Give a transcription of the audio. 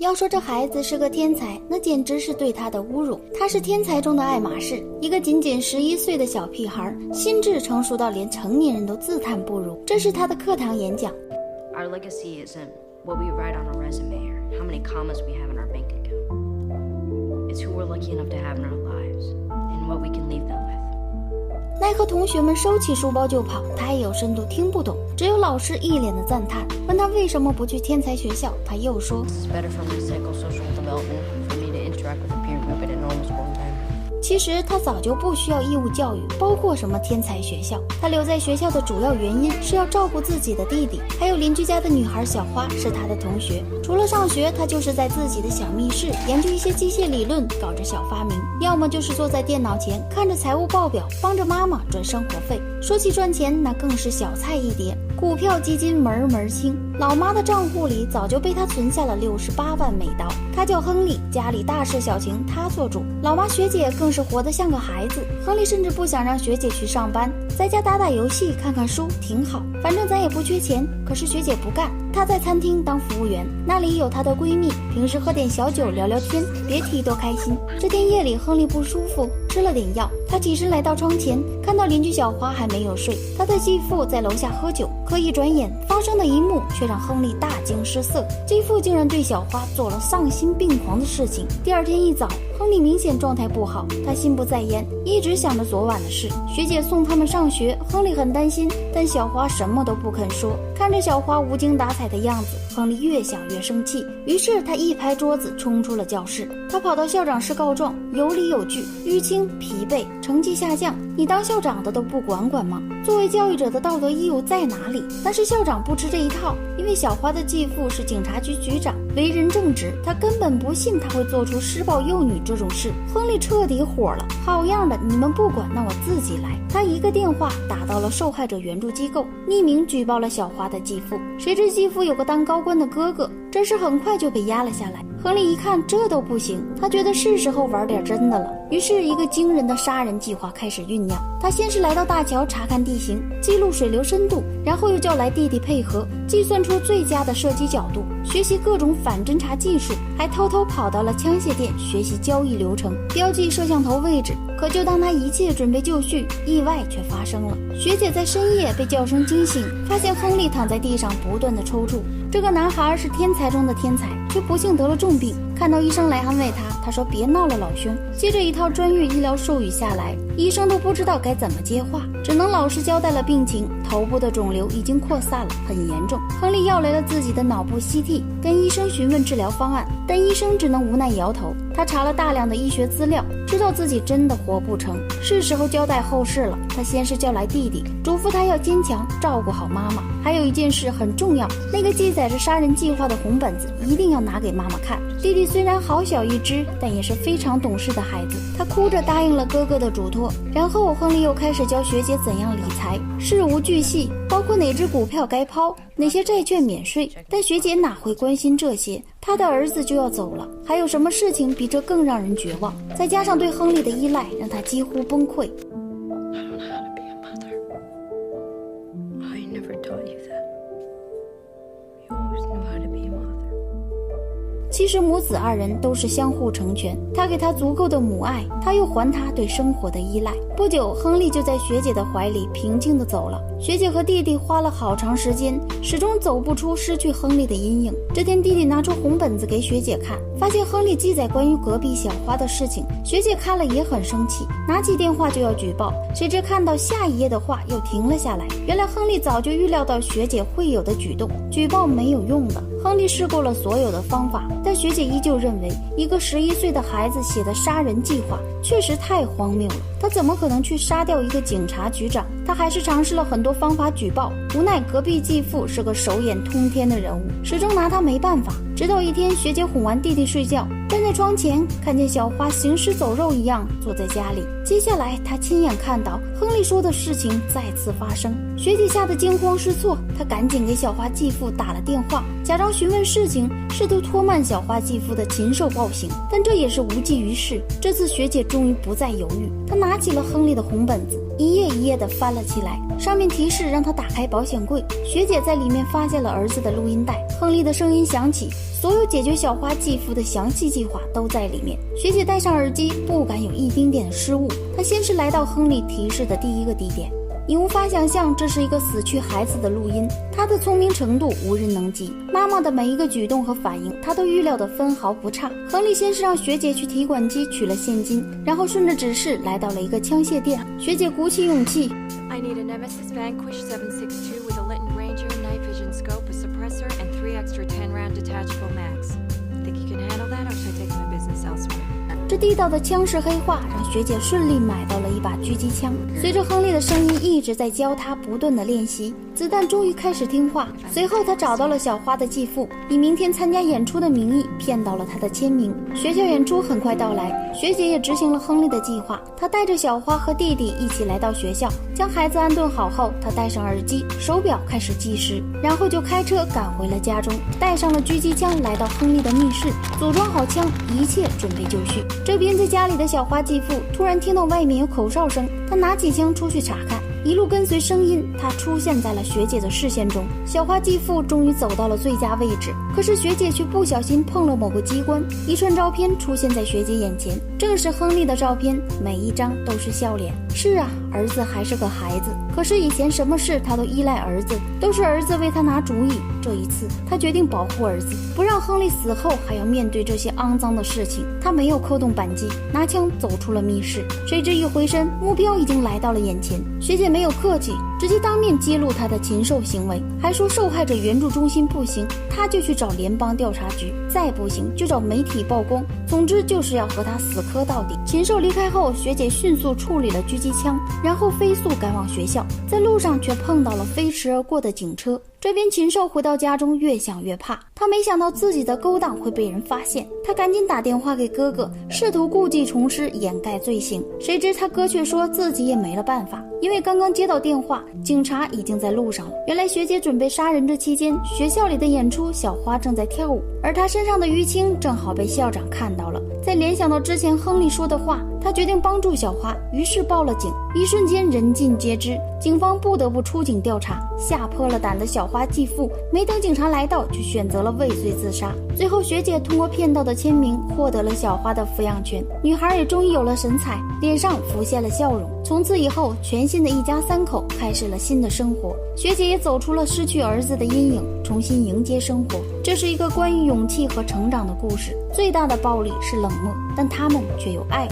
要说这孩子是个天才，那简直是对他的侮辱。他是天才中的爱马仕，一个仅仅11岁的小屁孩，心智成熟到连成年人都自叹不如。这是他的课堂演讲。Our legacy isn't what we write on a resume or how many commas we have in our bank account. It's who we're lucky enough to have in our lives and what we can leave them with. 奈何同学们收起书包就跑，他也有深度听不懂，只有老师一脸的赞叹。问他为什么不去天才学校，他又说 This is better for my psychosocial development, for me to interact with a peer group at a normal school time. 其实他早就不需要义务教育，包括什么天才学校。他留在学校的主要原因是要照顾自己的弟弟，还有邻居家的女孩小花是他的同学。除了上学，他就是在自己的小密室研究一些机械理论，搞着小发明，要么就是坐在电脑前看着财务报表，帮着妈妈赚生活费。说起赚钱，那更是小菜一碟，股票基金门门清，老妈的账户里早就被他存下了68万美刀。他叫亨利，家里大事小情他做主，老妈学姐更是活得像个孩子。亨利甚至不想让学姐去上班，在家打打游戏看看书挺好，反正咱也不缺钱。可是学姐不干，她在餐厅当服务员，那里有她的闺蜜，平时喝点小酒聊聊天，别提多开心。这天夜里亨利不舒服，吃了点药，他起身来到窗前，看到邻居小花还没有睡，他的继父在楼下喝酒，可一转眼发生的一幕却让亨利大惊失色，继父竟然对小花做了丧心病狂的事情。第二天一早，亨利明显状态不好，他心不在焉，一直想着昨晚的事。学姐送他们上学，亨利很担心，但小花什么都不肯说。看着小花无精打采的样子，亨利越想越生气，于是他一拍桌子冲出了教室。他跑到校长室告状，有理有据，淤青、疲惫、成绩下降，你当校长的都不管管吗？作为教育者的道德义务在哪里？但是校长不吃这一套，因为小花的继父是警察局局长，为人正直，他根本不信他会做出施暴幼女这种事。亨利彻底火了，好样的，你们不管，那我自己来。他一个电话打到了受害者援助机构，匿名举报了小花的继父。谁知继父有个当高官的哥哥，这事很快就被压了下来。亨利一看这都不行，他觉得是时候玩点真的了，于是一个惊人的杀人计划开始酝酿。他先是来到大桥查看地形，记录水流深度，然后又叫来弟弟配合，计算出最佳的射击角度，学习各种反侦察技术，还偷偷跑到了枪械店学习交易流程，标记摄像头位置。可就当他一切准备就绪，意外却发生了。学姐在深夜被叫声惊醒，发现亨利躺在地上不断的抽搐。这个男孩是天才中的天才，却不幸得了重病。看到医生来安慰他，他说别闹了老兄。接着一套专业医疗术语下来，医生都不知道该怎么接话，只能老实交代了病情。头部的肿瘤已经扩散了，很严重。亨利要来了自己的脑部 CT， 跟医生询问治疗方案，但医生只能无奈摇头。他查了大量的医学资料，知道自己真的活不成，是时候交代后事了。他先是叫来弟弟，嘱咐他要坚强，照顾好妈妈。还有一件事很重要，那个记载着杀人计划的红本子一定要拿给妈妈看。弟弟虽然好小一只，但也是非常懂事的孩子，他哭着答应了哥哥的嘱托。然后亨利又开始教学姐怎样理财，事无巨细，包括哪只股票该抛，哪些债券免税。但学姐哪会关心这些，他的儿子就要走了，还有什么事情比这更让人绝望？再加上对亨利的依赖，让他几乎崩溃。其实母子二人都是相互成全，他给他足够的母爱，他又还他对生活的依赖。不久，亨利就在学姐的怀里平静地走了。学姐和弟弟花了好长时间，始终走不出失去亨利的阴影。这天，弟弟拿出红本子给学姐看，发现亨利记载关于隔壁小花的事情。学姐看了也很生气，拿起电话就要举报，谁知看到下一页的话又停了下来。原来亨利早就预料到学姐会有的举动，举报没有用的。亨利试过了所有的方法，但学姐依旧认为一个11岁的孩子写的杀人计划确实太荒谬了，他怎么可能去杀掉一个警察局长？他还是尝试了很多方法举报，无奈隔壁继父是个手眼通天的人物，始终拿他没办法。直到一天，学姐哄完弟弟睡觉，站在窗前看见小花行尸走肉一样坐在家里。接下来他亲眼看到亨利说的事情再次发生，学姐吓得惊慌失措，她赶紧给小花继父打了电话，假装询问事情，试图拖慢小花继父的禽兽暴行，但这也是无济于事。这次学姐终于不再犹豫，她拿起了亨利的红本子，一页一页地翻了起来，上面提示让她打开保险柜。学姐在里面发现了儿子的录音带，亨利的声音响起，所有解决小花继父的详细计划都在里面。学姐戴上耳机，不敢有一丁点的失误。她先是来到亨利提示的第一个地点，你无法想象这是一个死去孩子的录音，他的聪明程度无人能及，妈妈的每一个举动和反应他都预料的分毫不差。亨利先是让学姐去提款机取了现金，然后顺着指示来到了一个枪械店。学姐鼓起勇气 I need a Nemesis Vanquish 762 with a Litton Ranger, night vision scope, a suppressor, and 3 extra 10-round detachable mags. Think you can handle that, or should I take my business elsewhere?这地道的枪式黑话让学姐顺利买到了一把狙击枪。随着亨利的声音一直在教她不断的练习，子弹终于开始听话。随后他找到了小花的继父，以明天参加演出的名义骗到了他的签名。学校演出很快到来，学姐也执行了亨利的计划。她带着小花和弟弟一起来到学校，将孩子安顿好后，她戴上耳机，手表开始计时，然后就开车赶回了家中，带上了狙击枪来到亨利的密室，组装好枪，一切准备就绪。这边在家里的小花继父突然听到外面有口哨声，他拿起枪出去查看，一路跟随声音，他出现在了学姐的视线中。小花继父终于走到了最佳位置，可是学姐却不小心碰了某个机关，一串照片出现在学姐眼前，正是亨利的照片，每一张都是笑脸。是啊，儿子还是个孩子，可是以前什么事他都依赖儿子，都是儿子为他拿主意。这一次他决定保护儿子，不让亨利死后还要面对这些肮脏的事情。他没有扣动扳机，拿枪走出了密室，谁知一回身，目标已经来到了眼前。学姐没有客气，直接当面揭露他的禽兽行为，还说受害者援助中心不行，他就去找联邦调查局，再不行就找媒体曝光，总之就是要和他死磕到底。禽兽离开后，学姐迅速处理了狙击枪，然后飞速赶往学校，在路上却碰到了飞驰而过的警车。这边禽兽回到家中，越想越怕，他没想到自己的勾当会被人发现，他赶紧打电话给哥哥，试图故技重施掩盖罪行。谁知他哥却说自己也没了办法，因为刚刚接到电话，警察已经在路上了。原来学姐准备杀人这期间，学校里的演出小花正在跳舞，而她身上的淤青正好被校长看到了。在联想到之前亨利说的话，他决定帮助小花，于是报了警。一瞬间人尽皆知，警方不得不出警调查。吓破了胆的小花继父没等警察来到，就选择了畏罪自杀。最后学姐通过骗到的签名获得了小花的抚养权，女孩也终于有了神采，脸上浮现了笑容。从此以后，全新的一家三口开始了新的生活。学姐也走出了失去儿子的阴影，重新迎接生活。这是一个关于勇气和成长的故事，最大的暴力是冷漠，但他们却有爱。